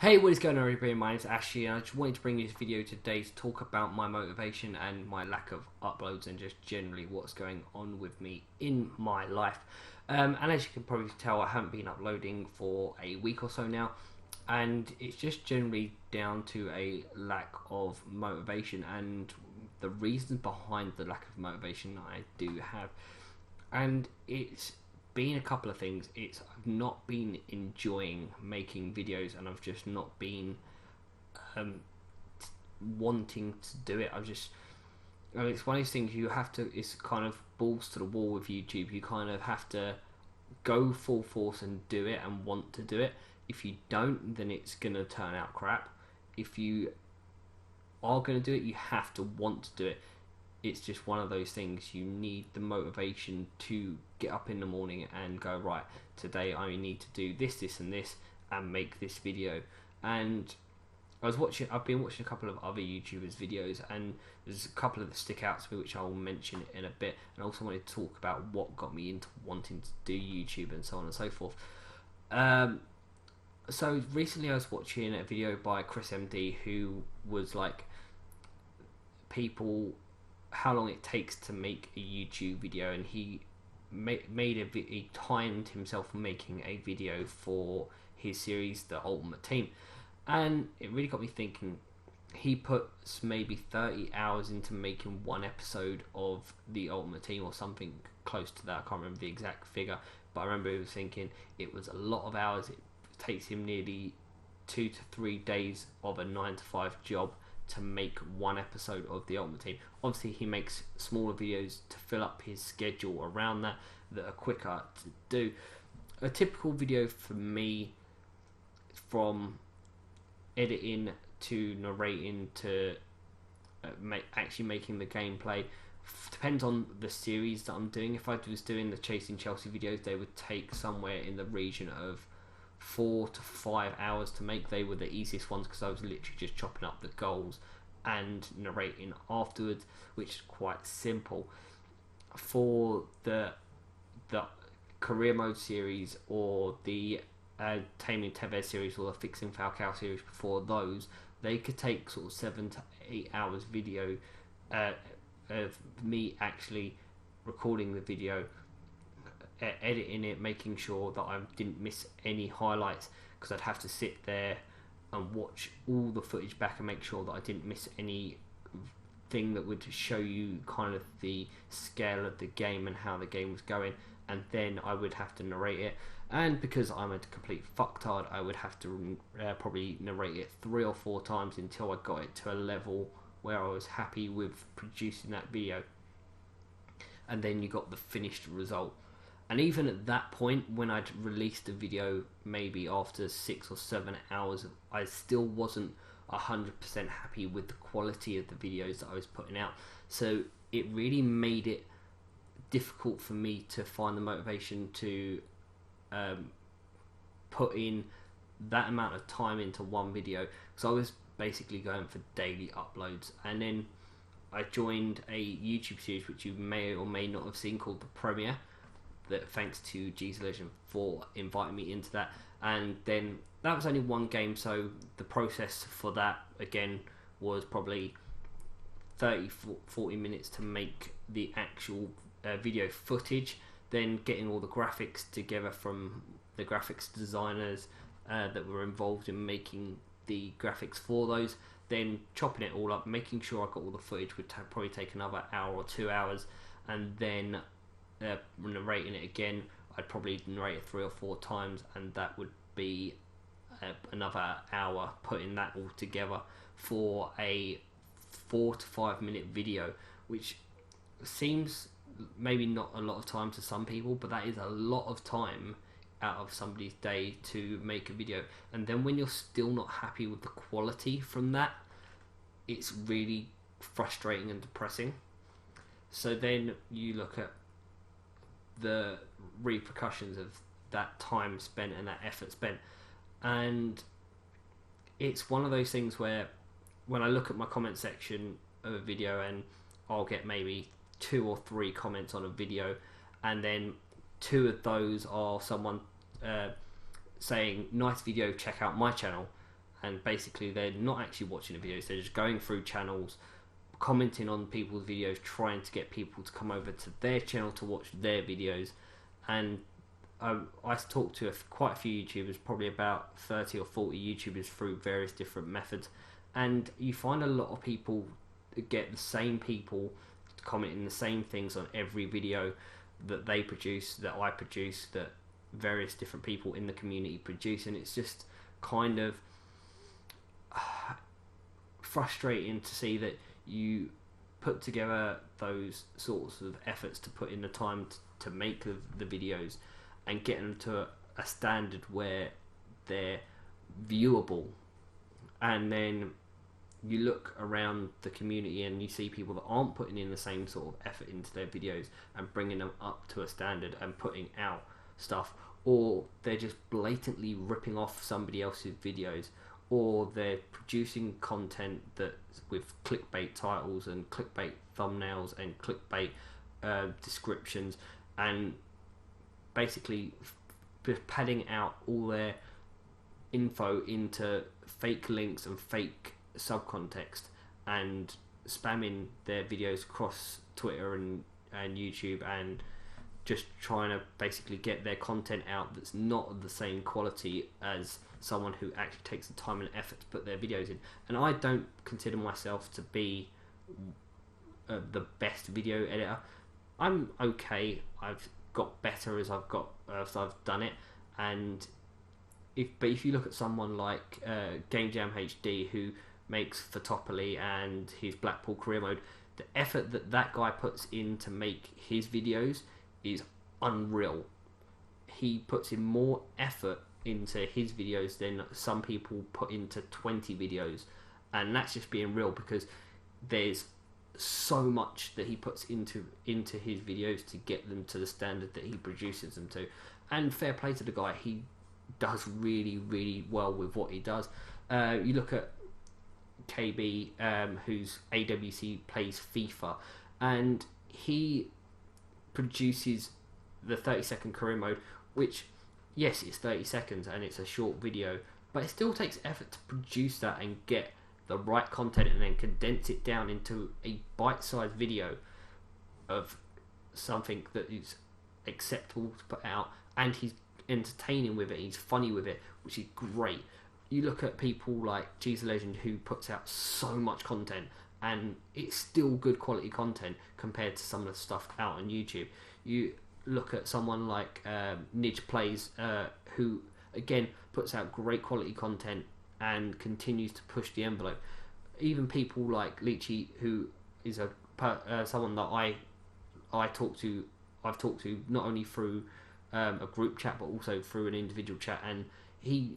Hey, what is going on, everybody? My name's Ashley, and I just wanted to bring you this video today to talk about my motivation and my lack of uploads and just generally what's going on with me in my life. And as you can probably tell, I haven't been uploading for a week or so now, and it's just generally down to a lack of motivation and the reasons behind the lack of motivation that I do have. And it's been a couple of things. I've not been enjoying making videos, and I've just not been wanting to do it. It's one of those things you have to. It's kind of balls to the wall with YouTube. You kind of have to go full force and do it and want to do it. If you don't, then it's gonna turn out crap. If you are gonna do it, you have to want to do it. It's just one of those things. You need the motivation to get up in the morning and go, right, today I need to do this, this and this and make this video. And I've been watching a couple of other YouTubers videos, and there's a couple of that stick out to me which I'll mention in a bit, and I also wanted to talk about what got me into wanting to do YouTube and so on and so forth. So recently I was watching a video by Chris MD, who was like, how long it takes to make a YouTube video, and he he timed himself making a video for his series The Ultimate Team, and it really got me thinking. He puts maybe 30 hours into making one episode of The Ultimate Team or something close to that. I can't remember the exact figure, but I remember he was thinking it was a lot of hours. It takes him nearly 2 to 3 days of a 9 to 5 job to make one episode of The Ultimate Team. Obviously he makes smaller videos to fill up his schedule around that are quicker to do. A typical video for me, from editing to narrating to actually making the gameplay, depends on the series that I'm doing. If I was doing the Chasing Chelsea videos, they would take somewhere in the region of 4 to 5 hours to make. They were the easiest ones because I was literally just chopping up the goals and narrating afterwards, which is quite simple. For the career mode series or the Taming Tevez series or the Fixing Falcao series before those, they could take sort of 7 to 8 hours video of me actually recording the video, editing it, making sure that I didn't miss any highlights, because I'd have to sit there and watch all the footage back and make sure that I didn't miss any thing that would show you kind of the scale of the game and how the game was going, and then I would have to narrate it. And because I'm a complete fucktard, I would have to probably narrate it 3 or 4 times until I got it to a level where I was happy with producing that video, and then you got the finished result. And even at that point, when I'd released the video, maybe after 6 or 7 hours, I still wasn't 100% happy with the quality of the videos that I was putting out. So it really made it difficult for me to find the motivation to put in that amount of time into one video, because I was basically going for daily uploads. And then I joined a YouTube series which you may or may not have seen, called The Premiere, that thanks to G's Legend for inviting me into that. And then that was only one game, so the process for that again was probably 30-40 minutes to make the actual video footage, then getting all the graphics together from the graphics designers that were involved in making the graphics for those, then chopping it all up, making sure I got all the footage would probably take another hour or 2 hours, and then narrating it again. I'd probably narrate it 3 or 4 times, and that would be another hour, putting that all together for a 4 to 5 minute video, which seems maybe not a lot of time to some people, but that is a lot of time out of somebody's day to make a video. And then when you're still not happy with the quality from that, it's really frustrating and depressing. So then you look at the repercussions of that time spent and that effort spent, and it's one of those things where when I look at my comment section of a video, and I'll get maybe 2 or 3 comments on a video, and then 2 of those are someone saying, nice video, check out my channel, and basically they're not actually watching the videos, they're just going through channels, commenting on people's videos, trying to get people to come over to their channel to watch their videos. And I talked to quite a few YouTubers, probably about 30 or 40 YouTubers through various different methods, and you find a lot of people get the same people commenting the same things on every video that they produce, that I produce, that various different people in the community produce, and it's just kind of frustrating to see that you put together those sorts of efforts to put in the time to make the videos and get them to a standard where they're viewable, and then you look around the community and you see people that aren't putting in the same sort of effort into their videos and bringing them up to a standard and putting out stuff, or they're just blatantly ripping off somebody else's videos, or they're producing content that with clickbait titles and clickbait thumbnails and clickbait descriptions, and basically just padding out all their info into fake links and fake subcontext and spamming their videos across Twitter and YouTube, and just trying to basically get their content out that's not of the same quality as someone who actually takes the time and effort to put their videos in. And I don't consider myself to be the best video editor. I'm okay. I've got better as I've done it, and if you look at someone like Game Jam HD, who makes Photopoly and his Blackpool career mode, the effort that guy puts in to make his videos is unreal. He puts in more effort into his videos than some people put into 20 videos, and that's just being real, because there's so much that he puts into his videos to get them to the standard that he produces them to. And fair play to the guy, he does really, really well with what he does. You look at KB, who's AWC plays FIFA, and he produces the 30-second career mode, which, yes, it's 30 seconds and it's a short video, but it still takes effort to produce that and get the right content and then condense it down into a bite-sized video of something that is acceptable to put out, and he's entertaining with it, he's funny with it, which is great. You look at people like G's a Legend, who puts out so much content and it's still good quality content compared to some of the stuff out on YouTube. You look at someone like Nidge Plays, who again puts out great quality content and continues to push the envelope. Even people like Leechy, who is someone that I've talked to not only through a group chat but also through an individual chat, and he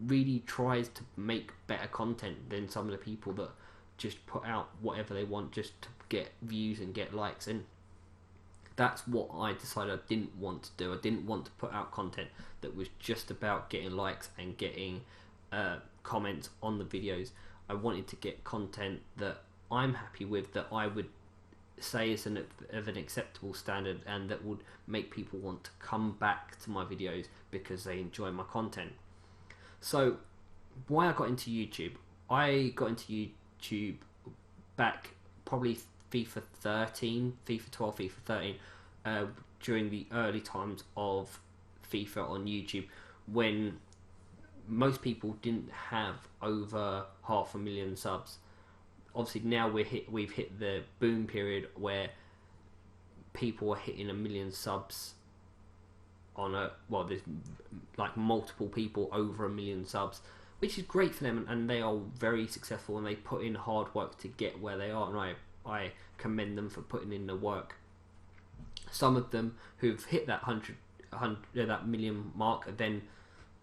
really tries to make better content than some of the people that just put out whatever they want just to get views and get likes. And that's what I decided I didn't want to do. I didn't want to put out content that was just about getting likes and getting comments on the videos. I wanted to get content that I'm happy with, that I would say is of an acceptable standard, and that would make people want to come back to my videos because they enjoy my content. So why I got into YouTube? I got into YouTube back probably FIFA 13, FIFA 12, FIFA 13, during the early times of FIFA on YouTube, when most people didn't have over 500,000 subs. Obviously now we've hit the boom period where people are hitting 1 million subs on there's like multiple people over 1 million subs, which is great for them, and they are very successful, and they put in hard work to get where they are, and I commend them for putting in the work. Some of them who've hit that 100 million mark then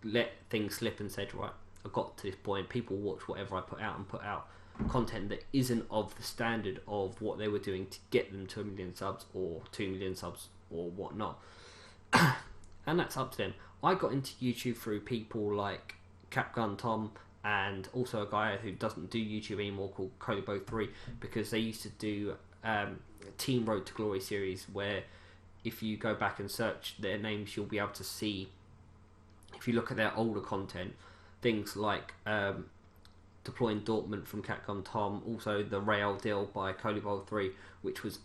let things slip and said, right, I got to this point, people watch whatever I put out, and put out content that isn't of the standard of what they were doing to get them to 1 million subs or 2 million subs or whatnot. And that's up to them. I got into YouTube through people like Capgun Tom, and also a guy who doesn't do YouTube anymore called Kobo3, because they used to do Team Road to Glory series, where if you go back and search their names, you'll be able to see, if you look at their older content, things like Deploying Dortmund from Capcom Tom, also the Rail deal by Colibol 3, which was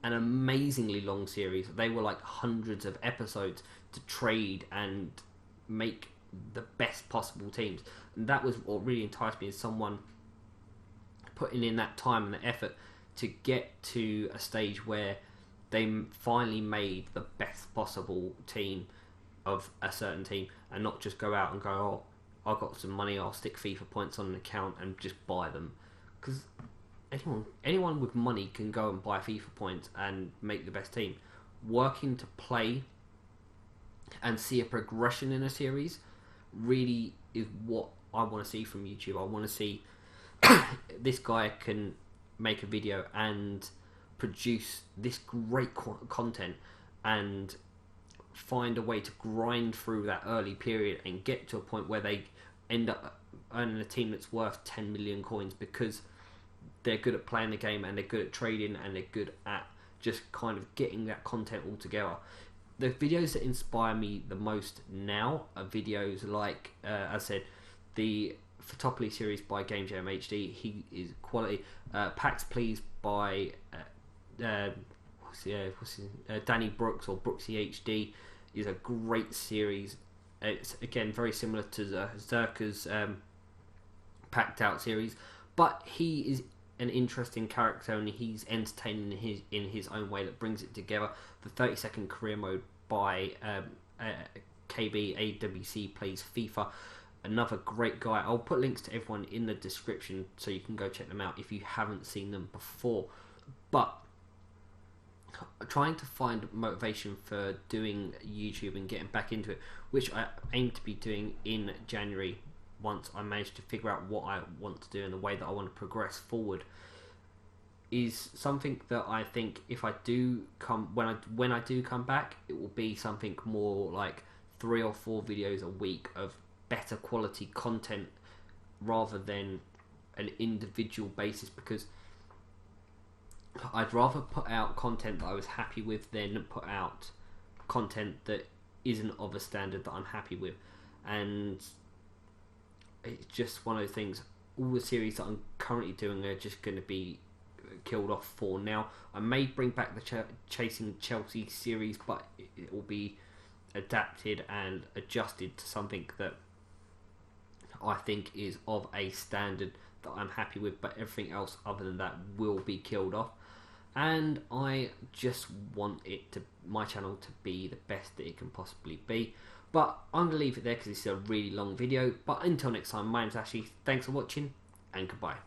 an amazingly long series. They were like hundreds of episodes to trade and make the best possible teams, and that was what really enticed me, as someone putting in that time and the effort to get to a stage where they finally made the best possible team of a certain team, and not just go out and go, oh, I've got some money, I'll stick FIFA points on an account and just buy them. Because anyone with money can go and buy FIFA points and make the best team. Working to play and see a progression in a series really is what I want to see from YouTube. I want to see this guy can make a video and produce this great content and find a way to grind through that early period and get to a point where they end up earning a team that's worth 10 million coins, because they're good at playing the game and they're good at trading and they're good at just kind of getting that content all together. The videos that inspire me the most now are videos like, as I said, the Photopoli series by Game Jam HD. He is quality. Pax Please by Danny Brooks, or Brooksy HD, is a great series. It's again very similar to Zerka's Packed Out series, but he is an interesting character and he's entertaining in his own way that brings it together. The 30-second career mode by KB AWC Plays FIFA, another great guy. I'll put links to everyone in the description so you can go check them out if you haven't seen them before. But trying to find motivation for doing YouTube and getting back into it, which I aim to be doing in January once I manage to figure out what I want to do and the way that I want to progress forward, is something that I think if I do come, when I do come back, it will be something more like 3 or 4 videos a week of better quality content rather than an individual basis, because I'd rather put out content that I was happy with than put out content that isn't of a standard that I'm happy with. And it's just one of those things. All the series that I'm currently doing are just going to be killed off for now. I may bring back the Chasing Chelsea series, but it will be adapted and adjusted to something that I think is of a standard that I'm happy with, but everything else other than that will be killed off. And I just want my channel to be the best that it can possibly be. But I'm going to leave it there because it's a really long video. But until next time, my name's Ashley. Thanks for watching and goodbye.